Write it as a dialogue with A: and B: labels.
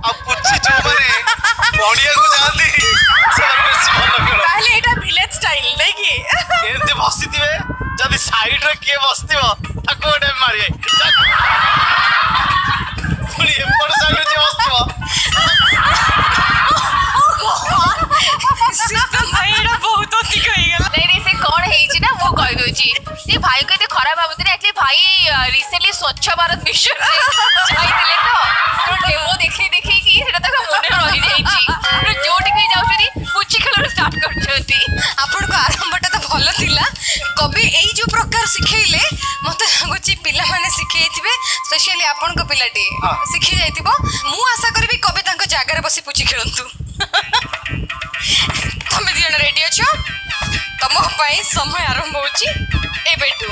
A: ଆଉ ପୁଚି ଯୋଉମାନେ ପଡିଆକୁ ଯାଆନ୍ତି ସେମାନେ ବେଶୀ ଭଲ ଖେଳ।
B: ତାହେଲେ ଏଇଟା ଭିଲେଜ ଷ୍ଟାଇଲ ନାଇଁ କି?
A: ଏମିତି ବସିଥିବେ, ଯଦି ସାଇଡରେ କିଏ ବସିଥିବ ତାକୁ ଗୋଟେ ମାରିବେ, ପୁଣି ଏପଟ ସାଇଡରେ ଯିଏ ବସିଥିବ
B: ଏଇଟା ବହୁତ ଅଧିକ ହେଇଗଲା।
C: ନାଇଁ ନାଇଁ ସେ କଣ ହେଇଛି ନା ମୁଁ କହିଦଉଛି ସେ ଭାଇକୁ ଏତେ ଖରାପ ଭାବୁଥିଲି। ଆକ୍ଚୁଆଲି ଭାଇ ରିସେଣ୍ଟଲି ସ୍ୱଚ୍ଛ ଭାରତ ମିଶନ ଯାଇଥିଲେ ତ ଡେମୋ ଦେଖେଇକି ସେଟା ତାଙ୍କ ମନରେ ରହିଯାଇଛି। ଯୋଉଠିକି ଯାଉଛନ୍ତି ପୁଚି ଖେଳରୁ ଷ୍ଟାର୍ଟ କରୁଛନ୍ତି।
B: ଆପଣଙ୍କ ଆରମ୍ଭଟା ତ ଭଲ ଥିଲା। କବି ଏଇ ଯୋଉ ପ୍ରକାର ଶିଖେଇଲେ ମତେ ଲାଗୁଛି ପିଲାମାନେ ଶିଖେଇଥିବେ, ସ୍ପେସିଆଲି ଆପଣଙ୍କ ପିଲାଟି ଶିଖି ଯାଇଥିବ। ମୁଁ ଆଶା କରିବି କବି ତାଙ୍କ ଜାଗାରେ ବସି ପୁଚି ଖେଳନ୍ତୁ। ତମେ ଦି ଜଣ ରେଡି ଅଛ? ତମ ପାଇଁ ସମୟ ଆରମ୍ଭ ହଉଛି ଏବେଠୁ।